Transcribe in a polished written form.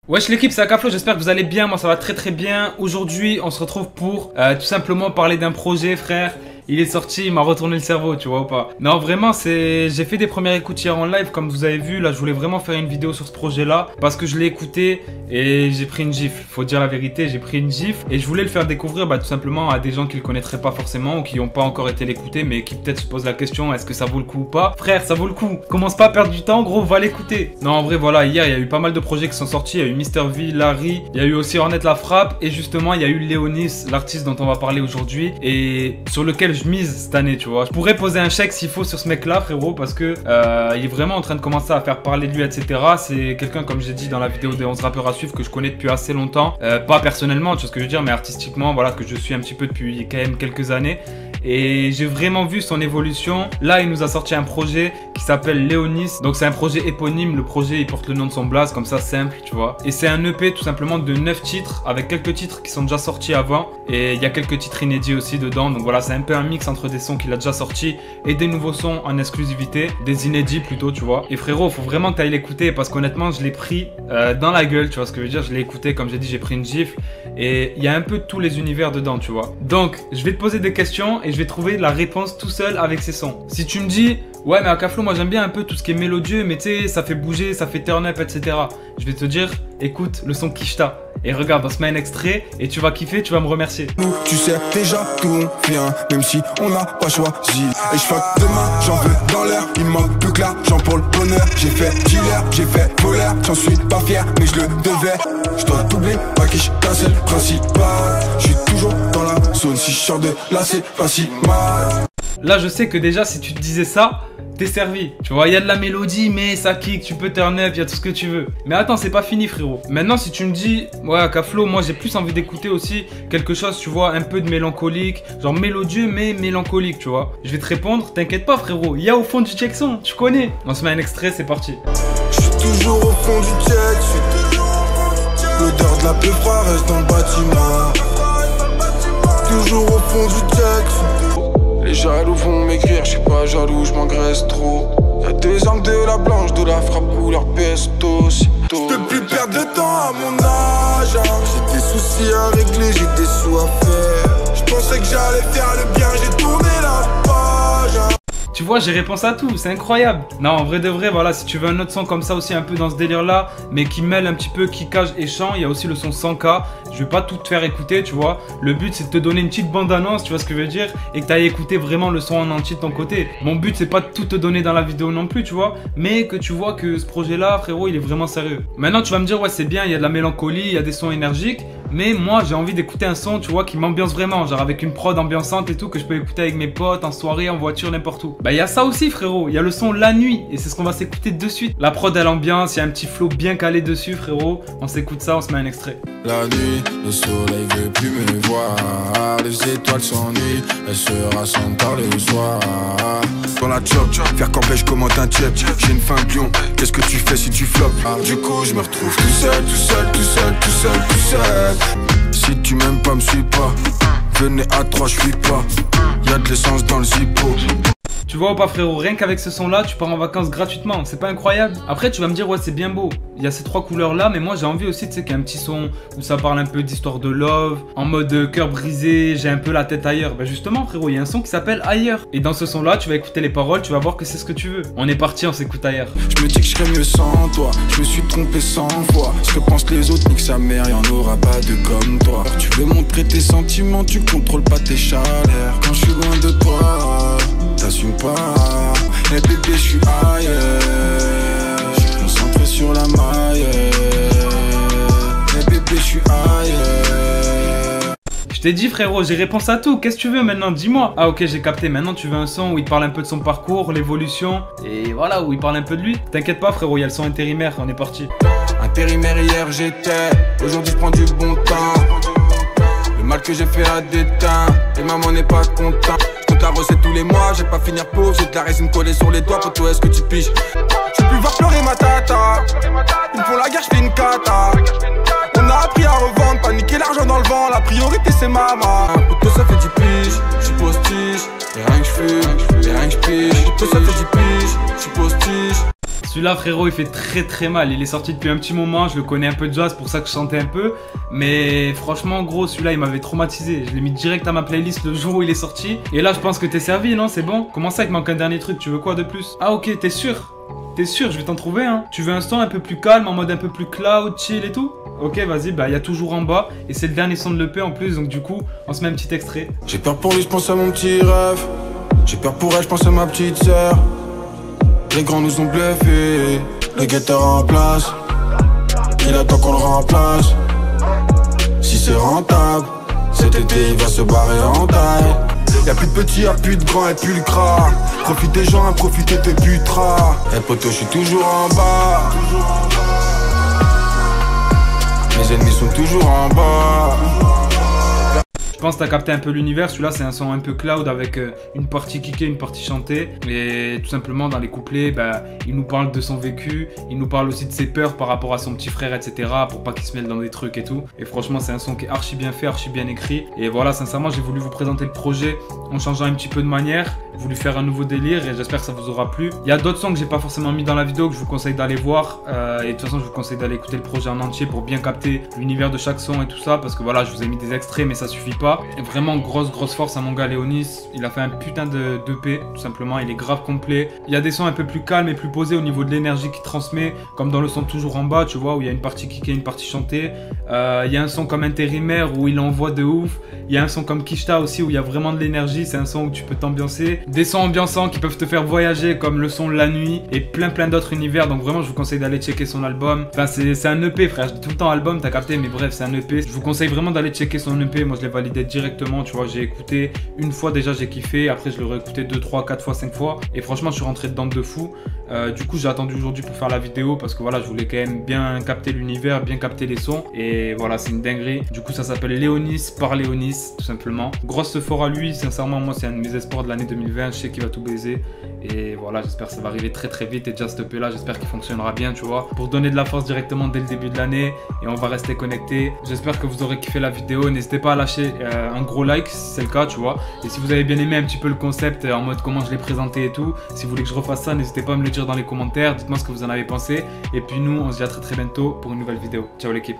Wesh l'équipe, c'est Akaflo, j'espère que vous allez bien, moi ça va très très bien. Aujourd'hui on se retrouve pour tout simplement parler d'un projet frère. Il est sorti, il m'a retourné le cerveau, tu vois ou pas? Non vraiment, j'ai fait des premières écoutes hier en live comme vous avez vu. Là je voulais vraiment faire une vidéo sur ce projet là parce que je l'ai écouté et j'ai pris une gifle. Faut dire la vérité, j'ai pris une gifle et je voulais le faire découvrir tout simplement à des gens qui le connaîtraient pas forcément ou qui n'ont pas encore été l'écouter mais qui peut-être se posent la question est-ce que ça vaut le coup ou pas? Frère, ça vaut le coup, commence pas à perdre du temps gros, va l'écouter. Non en vrai voilà, hier il y a eu pas mal de projets qui sont sortis. Il y a eu Mr V, Larry, il y a eu aussi Ornette La Frappe et justement il y a eu Léonis, l'artiste dont on va parler aujourd'hui et sur lequel je mise cette année, tu vois. Je pourrais poser un chèque s'il faut sur ce mec là frérot parce que il est vraiment en train de commencer à faire parler de lui, etc. C'est quelqu'un, comme j'ai dit dans la vidéo des 11 rappeurs à suivre, que je connais depuis assez longtemps, pas personnellement, tu vois ce que je veux dire, mais artistiquement, voilà, que je suis un petit peu depuis quand même quelques années. Et j'ai vraiment vu son évolution. Là, il nous a sorti un projet qui s'appelle Léonis. Donc, c'est un projet éponyme. Le projet, il porte le nom de son blaze, comme ça, simple, tu vois. Et c'est un EP tout simplement de 9 titres, avec quelques titres qui sont déjà sortis avant. Et il y a quelques titres inédits aussi dedans. Donc voilà, c'est un peu un mix entre des sons qu'il a déjà sortis et des nouveaux sons en exclusivité. Des inédits plutôt, tu vois. Et frérot, faut vraiment que tu ailles l'écouter parce qu'honnêtement, je l'ai pris dans la gueule, tu vois ce que je veux dire. Je l'ai écouté, comme j'ai dit, j'ai pris une gifle. Et il y a un peu de tous les univers dedans, tu vois. Donc, je vais te poser des questions et je vais trouver la réponse tout seul avec ces sons. Si tu me dis, ouais, mais Akaflo, moi j'aime bien un peu tout ce qui est mélodieux, mais tu sais, ça fait bouger, ça fait turn up, etc. Je vais te dire, écoute le son Kishta. Et regarde, on se met un extrait et tu vas kiffer, tu vas me remercier. Nous, tu sais déjà tout vient, même si on n'a pas choisi. Et je fuck demain, j'en veux dans l'air. Il manque plus que l'argent pour le bonheur. J'ai fait dealer, j'ai fait voleur. J'en suis pas fier, mais je le devais. Je dois doubler, ma quiche, c'est le principal. Je suis toujours dans la zone, si je sors de là, c'est pas si mal. Là, je sais que déjà, si tu te disais ça, t'es servi. Tu vois, il y a de la mélodie, mais ça kick, tu peux turn up, il y a tout ce que tu veux. Mais attends, c'est pas fini, frérot. Maintenant, si tu me dis, ouais, Akaflo, moi j'ai plus envie d'écouter aussi quelque chose, tu vois, un peu de mélancolique, genre mélodieux, mais mélancolique, tu vois. Je vais te répondre, t'inquiète pas, frérot. Il y a au fond du check son, tu connais. On se met un extrait, c'est parti. Je suis toujours au fond du check, l'odeur de la peu froid reste dans le bâtiment. Toujours au fond du check. Les jaloux vont m'écrire, je suis pas jaloux, je m'engraisse trop. Y'a des angles de la blanche, de la frappe couleur pesto. J'peux plus perdre de temps à mon âge. J'ai des soucis à régler, j'ai des sous à faire. J'pensais que j'allais faire le bien, j'ai tourné la page. Tu vois, j'ai réponse à tout, c'est incroyable. Non, en vrai de vrai, voilà, si tu veux un autre son comme ça aussi, un peu dans ce délire-là, mais qui mêle un petit peu kickage et chant, il y a aussi le son 100K. Je vais pas tout te faire écouter, tu vois. Le but, c'est de te donner une petite bande-annonce, tu vois ce que je veux dire, et que tu ailles écouter vraiment le son en entier de ton côté. Mon but, c'est pas de tout te donner dans la vidéo non plus, tu vois, mais que tu vois que ce projet-là, frérot, il est vraiment sérieux. Maintenant, tu vas me dire, ouais, c'est bien, il y a de la mélancolie, il y a des sons énergiques, mais moi, j'ai envie d'écouter un son, tu vois, qui m'ambiance vraiment, genre avec une prod ambiançante et tout, que je peux écouter avec mes potes, en soirée, en voiture, n'importe où. Bah, il y a ça aussi, frérot, il y a le son La Nuit, et c'est ce qu'on va s'écouter de suite. La prod à l'ambiance, il y a un petit flow bien calé dessus, frérot. On s'écoute ça, on se met un extrait. La nuit, le soleil veut plus me voir. Les étoiles s'ennuient, elles se rassemblent tard le soir. Dans la chop, faire camper, je commande un jet. J'ai une faim de lion, qu'est-ce que tu fais si tu flops? Du coup, je me retrouve tout seul, tout seul, tout seul, tout seul, tout seul. Si tu m'aimes pas, me suis pas. Venez à 3, je suis pas. Y'a de l'essence dans le zippo. Tu vois ou pas, frérot, rien qu'avec ce son là tu pars en vacances gratuitement, c'est pas incroyable? Après tu vas me dire ouais c'est bien beau, il y a ces trois couleurs là, mais moi j'ai envie aussi, tu sais, qu'il y a un petit son où ça parle un peu d'histoire de love, en mode cœur brisé, j'ai un peu la tête ailleurs. Bah justement frérot, il y a un son qui s'appelle Ailleurs, et dans ce son là tu vas écouter les paroles, tu vas voir que c'est ce que tu veux. On est parti, on s'écoute Ailleurs. Je me dis que je serais mieux sans toi, je me suis trompé 100 fois. Ce que pensent les autres, nique sa mère, y'en aura pas de comme toi. Tu veux montrer tes sentiments, tu contrôles pas tes chaleurs. Quand je suis loin de toi, t'assumes pas. Et bébé, je suis ailleurs. Je suis concentré sur la maille. Et bébé, je suis ailleurs. Je t'ai dit frérot, j'ai réponse à tout, qu'est-ce que tu veux maintenant, dis-moi. Ah ok, j'ai capté, maintenant tu veux un son où il parle un peu de son parcours, l'évolution, et voilà, où il parle un peu de lui. T'inquiète pas frérot, il y a le son intérimaire, on est parti. Intérimaire hier j'étais, aujourd'hui je prends du bon temps. Le mal que j'ai fait a déteint, et maman n'est pas content. Ta recette tous les mois, j'ai pas finir pauvre, j'ai de la résine collée sur les doigts, pour toi est-ce que tu piges? Tu peux voir pleurer ma tata, ils me font la guerre, je fais une cata. On a appris à revendre, pas niquer l'argent dans le vent, la priorité c'est maman. Pour toi ça fait 10 piges, je suis postiche, et rien que je fume, et rien que je pige. Pour toi ça fait 10 piges, je suis postiche. Celui-là, frérot, il fait très très mal. Il est sorti depuis un petit moment, je le connais un peu déjà, c'est pour ça que je chantais un peu. Mais franchement, gros, celui-là, il m'avait traumatisé. Je l'ai mis direct à ma playlist le jour où il est sorti. Et là, je pense que t'es servi, non? C'est bon? Comment ça, il te manque un dernier truc? Tu veux quoi de plus? Ah ok, t'es sûr? T'es sûr? Je vais t'en trouver, hein. Tu veux un son un peu plus calme, en mode un peu plus cloud, chill et tout? Ok, vas-y, bah il y a toujours en bas. Et c'est le dernier son de l'EP en plus, donc du coup, on se met un petit extrait. J'ai peur pour lui, je pense à mon petit rêve. J'ai peur pour elle, je pense à ma petite sœur. Les grands nous ont bluffés, le guetteur en place. Il attend qu'on le remplace. Si c'est rentable, cet été il va se barrer en taille. Y'a plus de petits, y'a plus de grands et plus le gras. Profite des gens, profitez tes putras. Et poto, je suis toujours en bas. Mes ennemis sont toujours en bas. Je pense que t'as capté un peu l'univers. Celui-là, c'est un son un peu cloud avec une partie kickée, une partie chantée. Et tout simplement, dans les couplets, bah, il nous parle de son vécu. Il nous parle aussi de ses peurs par rapport à son petit frère, etc. Pour pas qu'il se mêle dans des trucs et tout. Et franchement, c'est un son qui est archi bien fait, archi bien écrit. Et voilà, sincèrement, j'ai voulu vous présenter le projet en changeant un petit peu de manière. J'ai voulu faire un nouveau délire et j'espère que ça vous aura plu. Il y a d'autres sons que j'ai pas forcément mis dans la vidéo que je vous conseille d'aller voir. Et de toute façon, je vous conseille d'aller écouter le projet en entier pour bien capter l'univers de chaque son et tout ça. Parce que voilà, je vous ai mis des extraits, mais ça suffit pas. Et vraiment grosse force à mon gars Léonis. Il a fait un putain de d'EP tout simplement, il est grave complet. Il y a des sons un peu plus calmes et plus posés au niveau de l'énergie qu'il transmet, comme dans le son toujours en bas, tu vois, où il y a une partie kickée, une partie chantée. Il y a un son comme Intérimaire où il envoie de ouf. Il y a un son comme Kishta aussi où il y a vraiment de l'énergie, c'est un son où tu peux t'ambiancer. Des sons ambiançants qui peuvent te faire voyager comme le son La Nuit et plein d'autres univers. Donc vraiment je vous conseille d'aller checker son album. Enfin c'est un EP frère, je dis tout le temps album, t'as capté, mais bref c'est un EP. Je vous conseille vraiment d'aller checker son EP, moi je l'ai validé directement, tu vois, j'ai écouté une fois déjà, j'ai kiffé, après je l'ai réécouté 2, 3, 4 fois, 5 fois et franchement je suis rentré dedans de fou. Du coup j'ai attendu aujourd'hui pour faire la vidéo parce que voilà, je voulais quand même bien capter l'univers, bien capter les sons et voilà, c'est une dinguerie. Du coup ça s'appelle Léonis par Léonis tout simplement. Grosse fort à lui, sincèrement moi c'est un de mes espoirs de l'année 2020, je sais qu'il va tout baiser et voilà, j'espère que ça va arriver très vite et déjà ce EP là j'espère qu'il fonctionnera bien, tu vois, pour donner de la force directement dès le début de l'année et on va rester connectés. J'espère que vous aurez kiffé la vidéo, n'hésitez pas à lâcher un gros like si c'est le cas, tu vois, et si vous avez bien aimé un petit peu le concept en mode comment je l'ai présenté et tout, si vous voulez que je refasse ça, n'hésitez pas à me le dire dans les commentaires, dites-moi ce que vous en avez pensé et puis nous on se dit à très bientôt pour une nouvelle vidéo. Ciao l'équipe.